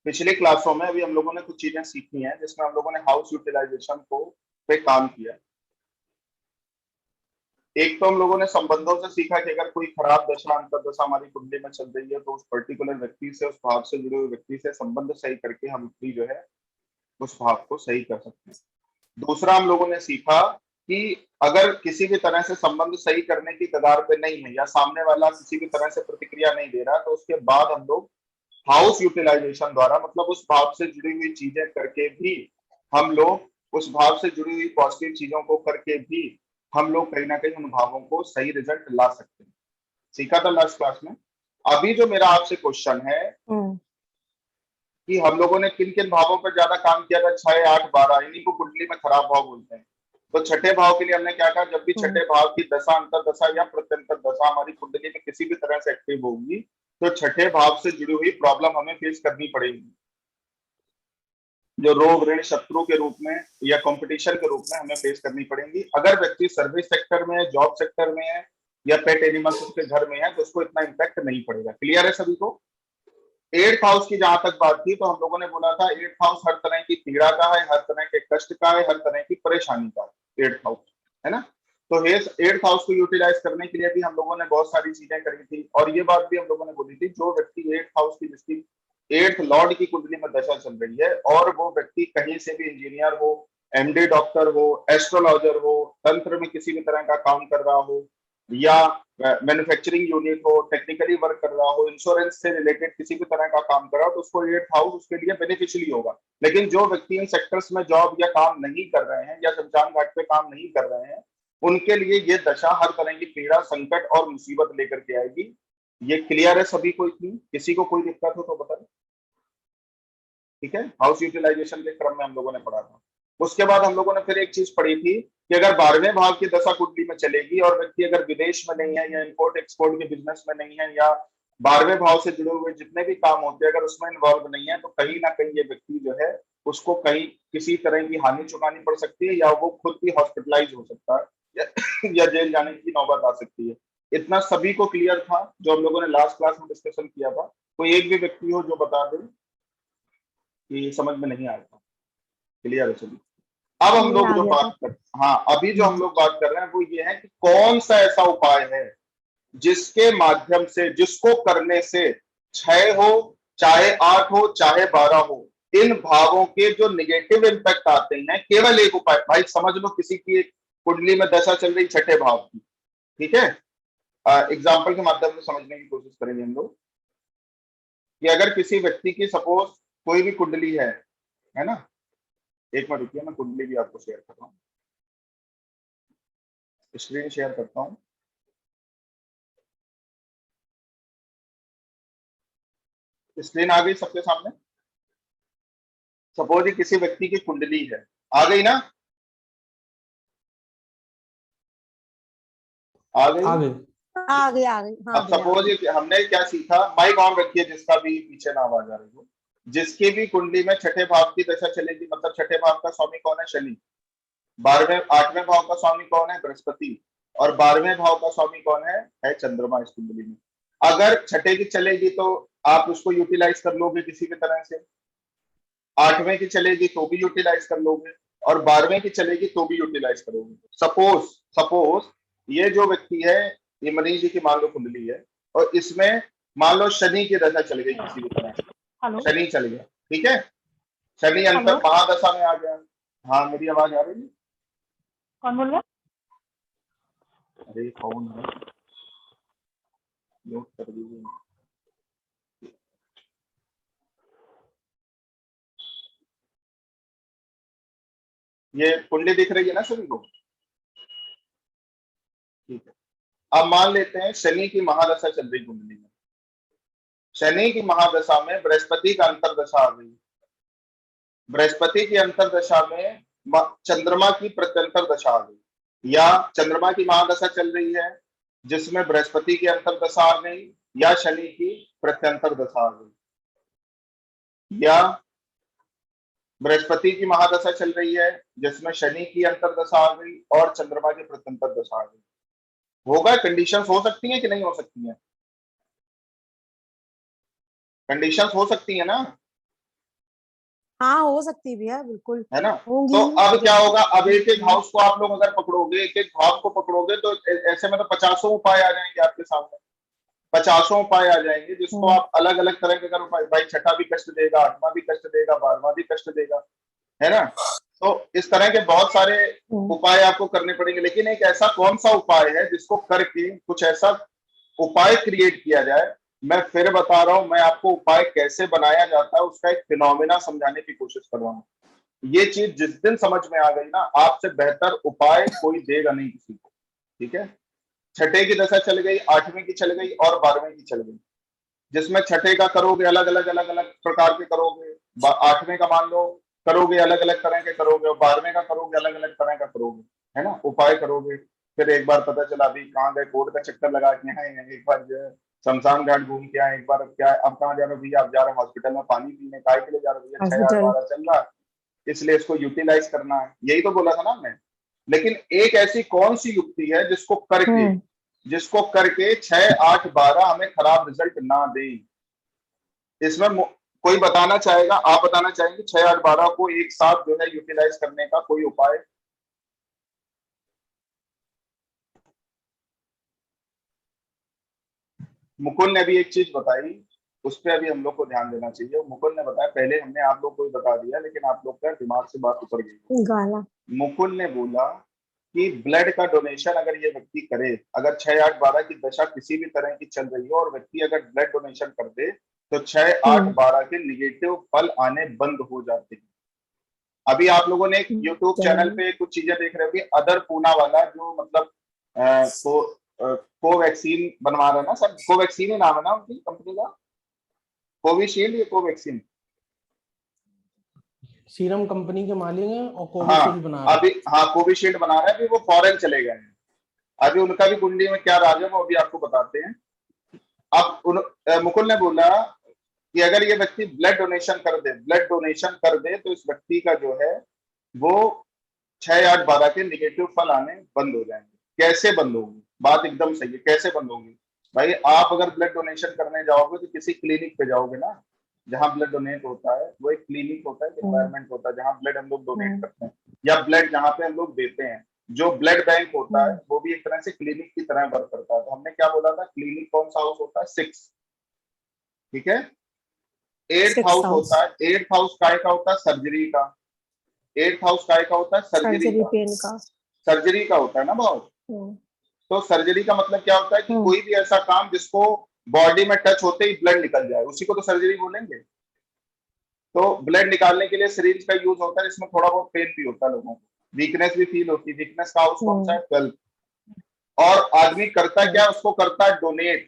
पिछली क्लासों में अभी हम लोगों ने कुछ चीजें सीखी हैं जिसमें हम लोगों ने हाउस यूटिलाइजेशन को पे काम किया। एक तो हम लोगों ने संबंधों से सीखा कि अगर कोई खराब दशा अंतर्दशा हमारी कुंडली में चल रही है तो उस पर्टिकुलर व्यक्ति से, उस भाव से जुड़े हुए व्यक्ति से संबंध सही करके हम अपनी जो है उस भाव को सही कर सकते हैं। दूसरा हम लोगों ने सीखा कि अगर किसी भी तरह से संबंध सही करने की कगार पे नहीं है या सामने वाला किसी भी तरह से प्रतिक्रिया नहीं दे रहा, तो उसके बाद हम लोग हाउस यूटिलाइजेशन द्वारा, मतलब उस भाव से जुड़ी हुई चीजें करके भी हम लोग, उस भाव से जुड़ी हुई पॉजिटिव चीजों को करके भी हम लोग कहीं ना कहीं उन भावों को सही रिजल्ट ला सकते हैं। सीखा था लास्ट क्लास में। अभी जो मेरा आपसे क्वेश्चन है कि हम लोगों ने किन किन भावों पर ज्यादा काम किया था, 6, 8, 12, इन्हीं को कुंडली में खराब भाव बोलते हैं। तो छठे भाव के लिए हमने क्या कहा, जब भी छठे भाव की दशा, अंतर्दशा या प्रत्यंतर दशा हमारी कुंडली में किसी भी तरह से एक्टिव होगी तो छठे भाव से जुड़ी हुई प्रॉब्लम हमें फेस करनी पड़ेगी, जो रोग ऋण शत्रु के रूप में या कंपटीशन के रूप में हमें फेस करनी पड़ेगी। अगर व्यक्ति सर्विस सेक्टर में है, जॉब सेक्टर में है या पेट एनिमल्स उसके घर में है तो उसको इतना इम्पैक्ट नहीं पड़ेगा। क्लियर है सभी को? 8th हाउस की जहां तक बात थी तो हम लोगों ने बोला था 8th हाउस हर तरह की पीड़ा का है, हर तरह के कष्ट का है, हर तरह की परेशानी का है 8th हाउस, है ना। तो 8th हाउस को यूटिलाइज करने के लिए भी हम लोगों ने बहुत सारी चीजें करी थी और ये बात भी हम लोगों ने बोली थी, जो व्यक्ति 8th हाउस की, जिसकी 8th लॉर्ड की कुंडली में दशा चल रही है और वो व्यक्ति कहीं से भी इंजीनियर हो, एमडी डॉक्टर हो, एस्ट्रोलॉजर हो, तंत्र में किसी भी तरह का काम कर रहा हो या मैन्युफैक्चरिंग यूनिट हो, टेक्निकली वर्क कर रहा हो, इंश्योरेंस से रिलेटेड किसी भी तरह का काम कर रहा हो, तो उसको 8th हाउस उसके लिए बेनिफिशियली होगा। लेकिन जो व्यक्ति इन सेक्टर्स में जॉब या काम नहीं कर रहे हैं या शमशान घाट पे काम नहीं कर रहे हैं, उनके लिए ये दशा हर तरह की पीड़ा, संकट और मुसीबत लेकर के आएगी। ये क्लियर है सभी को? इतनी किसी को कोई दिक्कत हो तो बताएं। ठीक है, हाउस यूटिलाइजेशन के क्रम में हम लोगों ने पढ़ा था। उसके बाद हम लोगों ने फिर एक चीज पढ़ी थी कि अगर 12वें भाव की दशा कुंडली में चलेगी और व्यक्ति अगर विदेश में नहीं है या इंपोर्ट एक्सपोर्ट के बिजनेस में नहीं है या 12वें भाव से जुड़े हुए जितने भी काम होते हैं अगर उसमें इन्वॉल्व नहीं है, तो कहीं ना कहीं ये व्यक्ति जो है उसको कहीं किसी तरह की हानि चुकानी पड़ सकती है या वो खुद भी हॉस्पिटलाइज हो सकता है या जेल जाने की नौबत आ सकती है। इतना सभी को क्लियर था जो हम लोगों ने लास्ट क्लास में डिस्कशन किया था? कोई एक भी व्यक्ति हो जो बता दे कि समझ में नहीं आया था? क्लियर है सभी? अब हम लोग जो बात कर, हाँ अभी जो हम लोग बात कर रहे हैं वो ये है कि कौन सा ऐसा उपाय है जिसके माध्यम से, जिसको करने से 6 हो चाहे 8 हो चाहे 12 हो, इन भावों के जो निगेटिव इंपैक्ट आते हैं, केवल एक उपाय। भाई समझ लो, किसी की एक कुंडली में दशा चल रही छठे भाव की, ठीक है, एग्जाम्पल के माध्यम से समझने की कोशिश करेंगे हम लोग कि अगर किसी व्यक्ति की सपोज कोई भी कुंडली है ना, एक मिनट रुकिए, मैं कुंडली भी आपको शेयर कर रहा हूँ, स्क्रीन शेयर करता हूँ। स्क्रीन आ गई सबके सामने? सपोज किसी व्यक्ति की कुंडली है, आ गई ना? आ गई आ गई आ गई। हाँ, अब सपोज हमने क्या सीखा, माइक ऑन रखिए जिसका भी पीछे ना आवाज आ रही हो। जिसकी भी कुंडली में छठे भाव की दशा चलेगी, मतलब छठे भाव का स्वामी कौन है? शनि। 8वें भाव का स्वामी कौन है? बृहस्पति। और 12वें भाव का स्वामी कौन है चंद्रमा इस कुंडली में। अगर छठे की चलेगी तो आप उसको यूटिलाइज कर लोगे किसी भी तरह से, 8वें की चलेगी तो भी यूटिलाइज कर लोगे और 12वें की चलेगी तो भी यूटिलाइज करोगे। सपोज ये जो व्यक्ति है, ये मनीष जी की मान लो कुंडली है और इसमें मान लो शनि की दशा चल गई किसी भी तरह से, शनि चल गया, ठीक है, शनि अंतर महादशा में आ गया। हाँ मेरी आवाज आ रही है? कौन बोल रहा? अरे कौन है? नोट कर दीजिए। ये कुंडली दिख रही है ना सभी को? ठीक है, अब मान लेते हैं शनि की महादशा चल रही कुंडली में। शनि की महादशा में बृहस्पति का अंतरदशा आ गई। बृहस्पति की अंतरदशा में चंद्रमा की प्रत्यंतर दशा आ गई, या चंद्रमा की महादशा चल रही है जिसमें बृहस्पति की अंतरदशा आ गई या शनि की प्रत्यंतर दशा आ गई, या बृहस्पति की महादशा चल रही है जिसमें शनि की अंतरदशा आ गई और चंद्रमा की प्रत्यंतर दशा आ गई। होगा, कंडीशंस हो सकती हैं कि नहीं हो सकती हैं? कंडीशंस हो सकती है ना? हाँ हो सकती भी है, बिल्कुल है ना। होंगी तो ही, अब क्या जैसे होगा, अब एक एक हाउस को आप लोग अगर पकड़ोगे, एक एक भाव को पकड़ोगे, तो ऐसे में तो पचासों उपाय आ जाएंगे आपके सामने, पचासों उपाय आ जाएंगे, जिसको हम्म, आप अलग अलग तरह के अगर उपाय, भाई छठा भी कष्ट देगा, आठवां भी कष्ट देगा, बारहवां भी कष्ट देगा, है ना। तो इस तरह के बहुत सारे हम्म, उपाय आपको करने पड़ेंगे, लेकिन एक ऐसा कौन सा उपाय है जिसको करके कुछ ऐसा उपाय क्रिएट किया जाए। मैं फिर बता रहा हूं, मैं आपको उपाय कैसे बनाया जाता है उसका एक फिनोमिना समझाने की कोशिश कर रहा हूं। ये चीज जिस दिन समझ में आ गई ना, आपसे बेहतर उपाय कोई देगा नहीं किसी को। ठीक है। छठे की दशा चल गई, आठवीं की चल गई और बारहवीं की चल गई। जिसमें छठे का करोगे अलग अलग प्रकार के करोगे, आठवें का मान लो करोगे अलग अलग तरह के करोगे, और बारहवें का करोगे अलग अलग तरह का करोगे, है ना, उपाय करोगे। फिर एक बार पता चला अभी कहाँ गए, कोर्ट का चक्कर लगा के आए हैं, एक बार जो है शमशान घाट घूम के आए, एक बार क्या अब कहाँ जा रहे हो भैया, अब जा रहे हो हॉस्पिटल में पानी पीने, काय के लिए जा रहे हो भैया, 6 8 हॉस्पिटल। 12 चल रहा है, इसलिए इसको यूटिलाइज करना है, यही तो बोला था ना हमने। लेकिन एक ऐसी कौन सी युक्ति है हम्म, जिसको करके 6 8 12 हमें खराब रिजल्ट ना दे। इसमें कोई बताना चाहेगा, आप बताना चाहेंगे 6 8 12 को एक साथ जो है यूटिलाइज करने का कोई उपाय। मुकुल ने भी एक चीज बताई, उस पर अभी हम लोग को ध्यान देना चाहिए। मुकुल ने बताया, पहले हमने आप लोग को ही बता दिया, लेकिन आप लोग का दिमाग से बात उतर गई। गाला। मुकुल ने बोला कि ब्लड का डोनेशन अगर ये व्यक्ति करे, अगर 6 8 12 की दशा किसी भी तरह की चल रही हो और व्यक्ति अगर ब्लड डोनेशन कर दे, तो 6 8 12 के निगेटिव फल आने बंद हो जाते हैं। अभी आप लोगों ने यूट्यूब चैनल चलो। पे कुछ चीजें देख रहे होंगे, अदर पूना वाला जो मतलब कोवैक्सीन बनवा रहा है ना सर, कोवैक्सीन ही नाम है ना उनकी कंपनी का, कोविशील्ड या कोवैक्सीन। सीरम कंपनी के मालिक हैं और हाँ, कोविशील्ड बना रहे अभी हैं। हाँ कोविशील्ड बना रहे हैं, अभी वो फॉरेन चले गए हैं। अभी उनका भी कुंडली में क्या राज है वो अभी आपको बताते हैं। अब मुकुल ने बोला कि अगर ये व्यक्ति ब्लड डोनेशन कर दे तो इस व्यक्ति का जो है वो 6 8 12 के निगेटिव फल आने बंद हो जाएंगे। कैसे बंद होंगे, बात एकदम सही है, कैसे बंद होंगी। भाई आप अगर ब्लड डोनेशन करने जाओगे तो किसी क्लिनिक पे जाओगे ना, जहां ब्लड डोनेट होता है, वो एक क्लिनिक होता है, हम्म, एनवायरमेंट होता है जहां ब्लड हम लोग डोनेट हम्म, करते हैं, या ब्लड जहां पे हम लोग देते हैं। जो ब्लड बैंक होता है हम्म, वो भी एक तरह से क्लिनिक की तरह वर्क करता है। तो हमने क्या बोला था, क्लिनिक कौन सा हाउस होता है, 6। ठीक है। Eighth six house house. होता है, एट्थ हाउस काय का होता है, सर्जरी का। एट्थ हाउस काय का होता है, सर्जरी सर्जरी का। पेन का। सर्जरी का होता है ना बहुत। हम्म, तो सर्जरी का मतलब क्या होता है कि हम्म, कोई भी ऐसा काम जिसको बॉडी में टच होते ही ब्लड निकल जाए, उसी को तो सर्जरी बोलेंगे। तो ब्लड निकालने के लिए सिरिंज का यूज होता है, इसमें थोड़ा बहुत पेन भी होता है लोगों को, वीकनेस भी फील होती है। वीकनेस का हाउस कौन सा है, 12। और आदमी करता क्या है, ट्वेल्थ। उसको करता है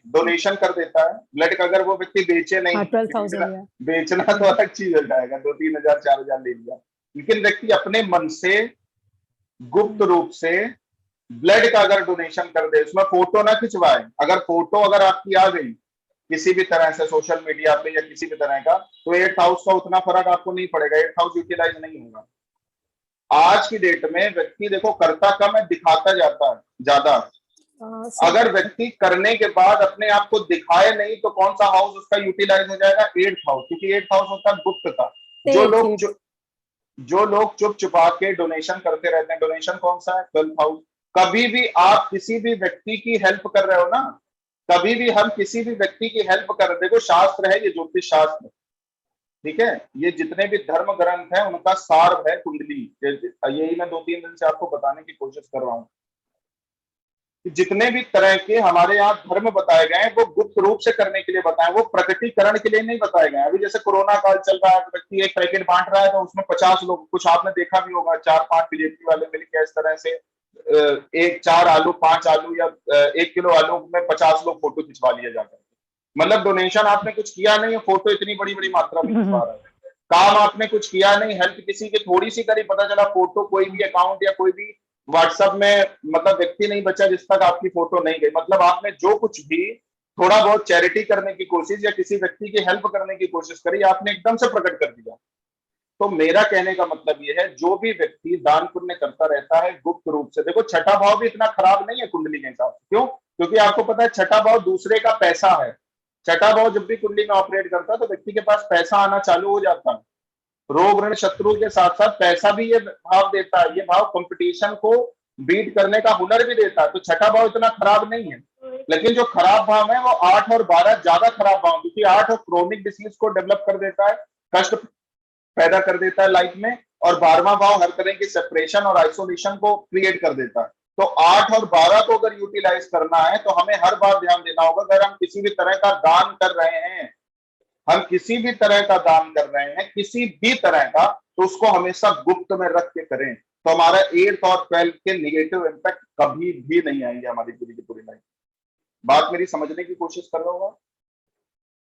डोनेशन कर देता है ब्लड का। अगर वो व्यक्ति बेचे नहीं, हाँ 12,000 हो बेचना गया। बेचना तो हम्म, अलग चीज हो जाएगा, 2 3 हजार 4 हजार ले लिया। लेकिन व्यक्ति अपने मन से गुप्त हम्म, रूप से ब्लड का अगर डोनेशन कर दे, उसमें फोटो ना खिंचवाए, अगर फोटो अगर आपकी आ गई किसी भी तरह से सोशल मीडिया पे या किसी भी तरह का, तो एट्थ हाउस का उतना फर्क आपको नहीं पड़ेगा, एट्थ हाउस यूटिलाइज नहीं होगा। आज की डेट में व्यक्ति देखो करता कम है, दिखाता जाता है ज्यादा। सही अगर बात है। व्यक्ति करने के बाद अपने आप को दिखाए नहीं, तो कौन सा हाउस उसका यूटिलाइज हो जाएगा, एट्थ हाउस, क्योंकि एट्थ हाउस होता है गुप्त का। जो एट लोग एट। जो लोग चुप चुपा के डोनेशन करते रहते हैं, डोनेशन कौन सा है, 12th हाउस। कभी भी आप किसी भी व्यक्ति की हेल्प कर रहे हो ना, कभी भी हम किसी भी व्यक्ति की हेल्प कर रहे, देखो शास्त्र है ये, ज्योतिष शास्त्र। ठीक है। ये जितने भी धर्म ग्रंथ है उनका सार है कुंडली। यही मैं 2 3 दिन से आपको बताने की कोशिश कर रहा हूँ कि जितने भी तरह के हमारे यहाँ धर्म बताए गए हैं वो गुप्त रूप से करने के लिए बताए, वो प्रकटीकरण के लिए नहीं बताए गए। अभी जैसे कोरोना काल चल रहा है, तो व्यक्ति एक पैकेट बांट रहा है तो उसमें 50 लोग, कुछ आपने देखा भी होगा, 4 5 बीजेपी वाले मिलकर इस तरह से एक 4 आलू 5 आलू या 1 किलो आलू में 50 लोग फोटो खिंचवा लिया जाता है। मतलब डोनेशन आपने कुछ किया नहीं है, फोटो इतनी बड़ी बड़ी मात्रा में खिंचवा रहा है। काम आपने कुछ किया नहीं, हेल्प किसी की थोड़ी सी करी, पता चला फोटो कोई भी अकाउंट या कोई भी व्हाट्सएप में मतलब व्यक्ति नहीं बचा जिस तक आपकी फोटो नहीं गई। मतलब आपने जो कुछ भी थोड़ा बहुत चैरिटी करने की कोशिश या किसी व्यक्ति की हेल्प करने की कोशिश करी, आपने एकदम से प्रकट कर दिया। तो मेरा कहने का मतलब यह है, जो भी व्यक्ति दान पुण्य करता रहता है गुप्त रूप से, देखो छठा भाव भी इतना खराब नहीं है कुंडली के हिसाब से। क्यों? क्योंकि आपको पता है छठा भाव दूसरे का पैसा है। छठा भाव जब भी कुंडली में ऑपरेट करता है तो व्यक्ति के पास पैसा आना चालू हो जाता है। रोग ऋण शत्रु के साथ साथ पैसा भी ये भाव देता है। ये भाव कंपटीशन को बीट करने का हुनर भी देता है। तो छठा भाव इतना खराब नहीं है, लेकिन जो खराब भाव है वो 8 और 12 ज्यादा खराब भाव, क्योंकि 8 क्रोनिक डिसीज को डेवलप कर देता है, कष्ट पैदा कर देता है लाइफ में, और 12वां भाव हर तरह की सेपरेशन और आइसोलेशन को क्रिएट कर देता है। तो 8 और 12 को अगर यूटिलाइज करना है तो हमें हर बार ध्यान देना होगा, अगर हम किसी भी तरह का दान कर रहे हैं, हम किसी भी तरह का दान कर रहे हैं, किसी भी तरह का, तो उसको हमेशा गुप्त में रख के करें, तो हमारा 8th और 12th के नेगेटिव इम्पैक्ट कभी भी नहीं आएंगे हमारी पूरी की पूरी लाइफ। बात मेरी समझने की कोशिश कर रहा होगा।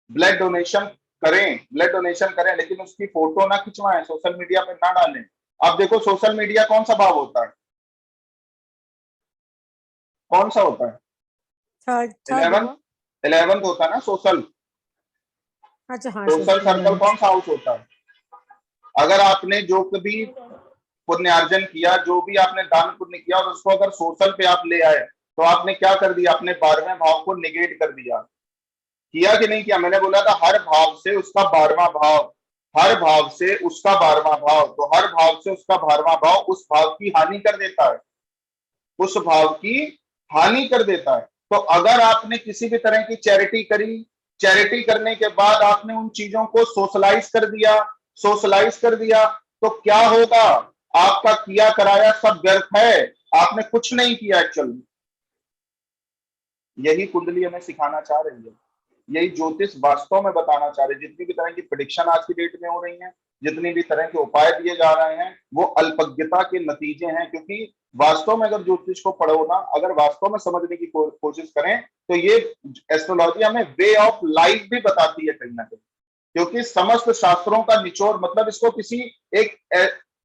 ब्लड डोनेशन करें, ब्लड डोनेशन करें, लेकिन उसकी फोटो ना खिंचवाएं, सोशल मीडिया पे ना डालें। अब देखो सोशल मीडिया कौन सा भाव होता है, कौन सा होता है? थर्ड 11th होता है ना सोशल। अच्छा हाँ सोशल सर्कल कौन सा हाउस होता है? अगर आपने जो कभी पुण्यार्जन किया, जो भी आपने दान पुण्य किया, और उसको अगर सोशल पे आप ले आए, तो आपने क्या कर दिया? अपने 12वें भाव को निगेट कर दिया। किया कि नहीं किया? मैंने बोला था हर भाव से उसका 12वां भाव, हर भाव से उसका 12वां भाव, तो हर भाव से उसका 12वां भाव उस भाव की हानि कर देता है, उस भाव की हानि कर देता है। तो अगर आपने किसी भी तरह की चैरिटी करी, चैरिटी करने के बाद आपने उन चीजों को सोशलाइज कर दिया, सोशलाइज कर दिया, तो क्या होगा? आपका किया कराया सब व्यर्थ है, आपने कुछ नहीं किया एक्चुअली। यही कुंडली हमें सिखाना चाह रही है, यही ज्योतिष वास्तव में बताना चाह रहे हैं। जितनी भी तरह की प्रिडिक्शन आज की डेट में हो रही है, जितनी भी तरह के उपाय दिए जा रहे हैं, वो अल्पज्ञता के नतीजे हैं। क्योंकि वास्तव में अगर ज्योतिष को पढ़ो ना, अगर वास्तव में समझने की कोशिश करें, तो ये एस्ट्रोलॉजी हमें वे ऑफ लाइफ भी बताती है कहीं ना कहीं। क्योंकि समस्त शास्त्रों का निचोड़, मतलब इसको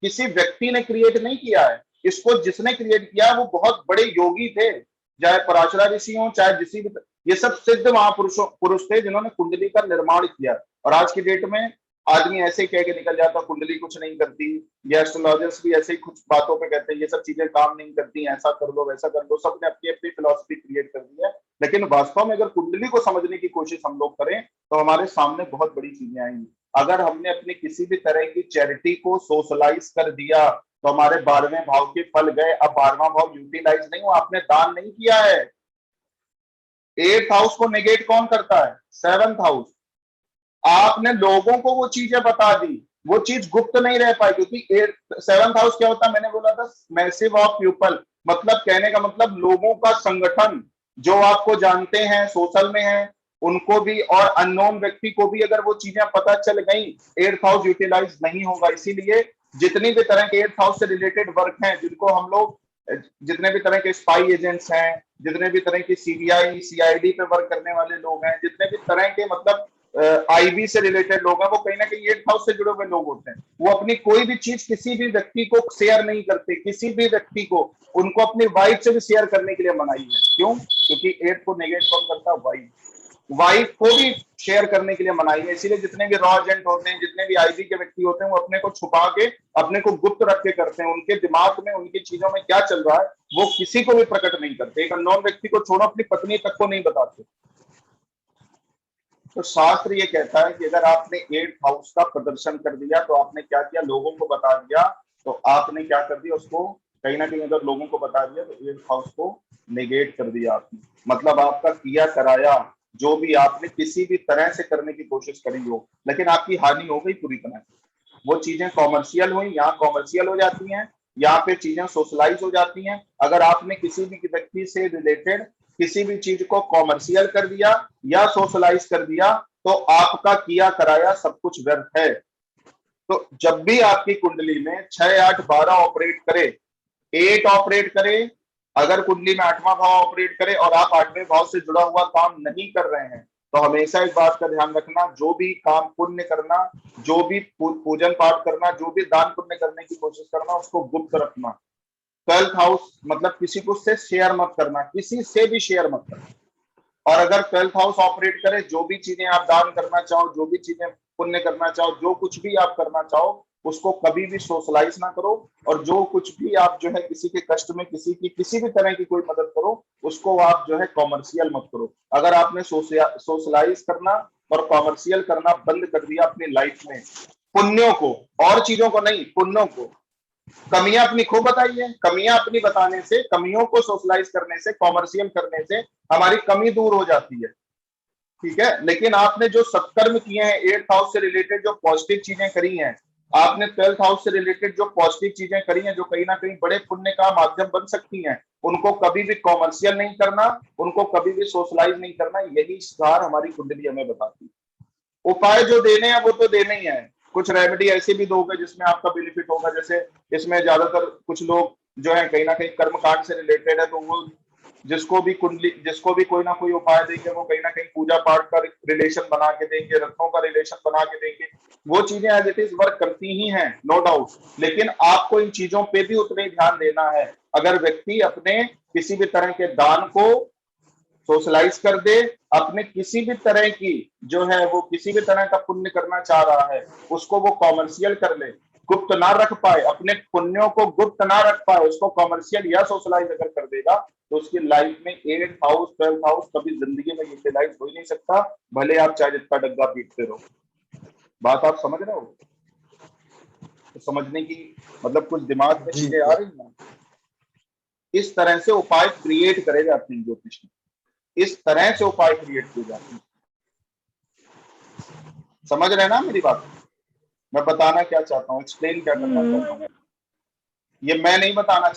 किसी व्यक्ति ने क्रिएट नहीं किया है, इसको जिसने क्रिएट किया वो बहुत बड़े योगी थे, चाहे पराशर ऋषि हो, चाहे किसी भी, ये सब सिद्ध पुरुष थे जिन्होंने कुंडली का निर्माण किया। और आज की डेट में आदमी ऐसे ही कह के निकल जाता कुंडली कुछ नहीं करती, ये एस्ट्रोलॉजर्स भी ऐसे ही कुछ बातों पे कहते हैं ये सब चीजें काम नहीं करती, ऐसा कर लो वैसा कर लो, सबने अपनी अपनी फिलॉसफी क्रिएट कर दी है। लेकिन वास्तव में अगर कुंडली को समझने की कोशिश हम लोग करें, तो हमारे सामने बहुत बड़ी चीजें आएंगी। अगर हमने अपनी किसी भी तरह की चैरिटी को सोशलाइज कर दिया, तो हमारे 12वें भाव के फल गए। अब 12वां भाव यूटिलाइज नहीं हुआ, आपने दान नहीं किया है। 8th हाउस को नेगेट कौन करता है? 7th house. आपने लोगों को वो चीजें बता दी, वो चीज गुप्त नहीं रह पाई, क्योंकि 7th हाउस क्या होता है? मैंने बोला था मैसिव ऑफ पीपल, मतलब कहने का मतलब लोगों का संगठन, जो आपको जानते हैं, सोशल में है, उनको भी, और अननोन व्यक्ति को भी अगर वो चीजें पता चल गई, 8th हाउस यूटिलाइज नहीं होगा। इसीलिए जितनी भी तरह के 8th हाउस से रिलेटेड वर्क हैं, जिनको हम लोग, जितने भी तरह के स्पाई एजेंट्स हैं, जितने भी तरह की सीबीआई सीआईडी पे वर्क करने वाले लोग हैं, जितने भी तरह के मतलब आईबी से रिलेटेड लोग हैं, वो कहीं ना कहीं 8th हाउस से जुड़े हुए लोग होते हैं। वो अपनी कोई भी चीज किसी भी व्यक्ति को शेयर नहीं करते, किसी भी व्यक्ति को, उनको अपनी वाइफ से भी शेयर करने के लिए मनाही है। क्यों? क्योंकि 8th को नेगेट कौन करता है? वाइफ। वाइफ को भी शेयर करने के लिए मनाही है। इसीलिए जितने भी रॉ एजेंट होते हैं, जितने भी आईबी के व्यक्ति होते हैं, वो अपने को छुपा के, अपने को गुप्त रख के करते हैं। उनके दिमाग में उनकी चीजों में क्या चल रहा है वो किसी को भी प्रकट नहीं करते। एक अननोन व्यक्ति को छोड़ो, अपनी पत्नी तक को नहीं बताते। तो शास्त्र ये कहता है कि अगर आपने 8th हाउस का प्रदर्शन कर दिया, तो आपने क्या किया? लोगों को बता दिया। तो आपने क्या कर दिया? उसको कहीं ना कहीं अगर लोगों को बता दिया, तो 8th हाउस को नेगेट कर दिया आपने। मतलब आपका किया कराया जो भी आपने किसी भी तरह से करने की कोशिश करी हो, लेकिन आपकी हानि हो गई पूरी तरह। वो चीजें कॉमर्शियल हुई, यहाँ कॉमर्शियल हो जाती हैं, यहाँ पे चीजें सोशलाइज हो जाती हैं। अगर आपने किसी भी व्यक्ति से रिलेटेड किसी भी चीज को कॉमर्शियल कर दिया या सोशलाइज कर दिया, तो आपका किया कराया सब कुछ व्यर्थ है। तो जब भी आपकी कुंडली में 6, 8, 12 ऑपरेट करे, 8 ऑपरेट करे, अगर कुंडली में 8वां भाव ऑपरेट करे और आप 8वें भाव से जुड़ा हुआ काम नहीं कर रहे हैं, तो हमेशा इस बात का ध्यान रखना, जो भी काम पुण्य करना, जो भी पूजन पाठ करना, जो भी दान पुण्य करने की कोशिश करना, उसको गुप्त रखना। 12th हाउस मतलब किसी को से शेयर मत करना, किसी से भी शेयर मत करना। और अगर 12th हाउस ऑपरेट करे, जो भी चीजें आप दान करना चाहो, जो भी चीजें पुण्य करना चाहो, जो कुछ भी आप करना चाहो, उसको कभी भी सोशलाइज ना करो। और जो कुछ भी आप जो है किसी के कष्ट में, किसी की किसी भी तरह की कोई मदद करो, उसको आप जो है कॉमर्शियल मत करो। अगर आपने सोशलाइज करना और कॉमर्शियल करना बंद कर दिया अपनी लाइफ में, पुण्यों को, और चीजों को नहीं, पुण्यों को। कमियां अपनी खूब बताइए, कमियां अपनी बताने से, कमियों को सोशलाइज करने से, कॉमर्शियल करने से हमारी कमी दूर हो जाती है, ठीक है। लेकिन आपने जो सत्कर्म किए हैं, 8th हाउस से रिलेटेड जो पॉजिटिव चीजें करी हैं, आपने 12th हाउस से रिलेटेड जो पॉजिटिव चीजें करी हैं, जो कहीं ना कहीं बड़े पुण्य का माध्यम बन सकती हैं, उनको कभी भी कॉमर्शियल नहीं करना, उनको कभी भी सोशलाइज नहीं करना। यही सार हमारी कुंडली हमें बताती है। उपाय जो देने हैं वो तो देने ही है, कुछ रेमेडी ऐसे भी दोगे जिसमें आपका बेनिफिट होगा। जैसे इसमें ज्यादातर कुछ लोग जो है कहीं ना कहीं कर्मकांड से रिलेटेड है, तो वो जिसको भी कुंडली, जिसको भी कोई ना कोई उपाय देंगे, वो कहीं ना कहीं पूजा पाठ का रिलेशन बना के देंगे, रत्नों का रिलेशन बना के देंगे। वो चीजें एज इट इज वर्क करती ही हैं, नो डाउट, लेकिन आपको इन चीजों पे भी उतना ही ध्यान देना है। अगर व्यक्ति अपने किसी भी तरह के दान को सोशलाइज कर दे, अपने किसी भी तरह की जो है वो किसी भी तरह का पुण्य करना चाह रहा है, उसको वो कॉमर्शियल कर ले, गुप्त ना रख पाए, अपने पुण्यों को गुप्त ना रख पाए, उसको कॉमर्शियल या सोशलाइज अगर कर देगा, तो उसकी लाइफ में 8th हाउस 12th हाउस कभी जिंदगी में यूटिलाइज हो ही नहीं सकता, भले आप चाहे जितना डग्गा पीटते रहो। बात आप समझ रहे हो? तो समझने की मतलब कुछ दिमाग में जी चीजें आ रही हैं। इस तरह से उपाय क्रिएट करे जाते हैं ज्योतिष में, इस तरह से उपाय क्रिएट किए जाते हैं। समझ रहे हैं ना मेरी बात? मैं बताना क्या चाहता हूँ, एक्सप्लेन क्या करना चाहता हूँ, ये मैं नहीं बताना चाहता।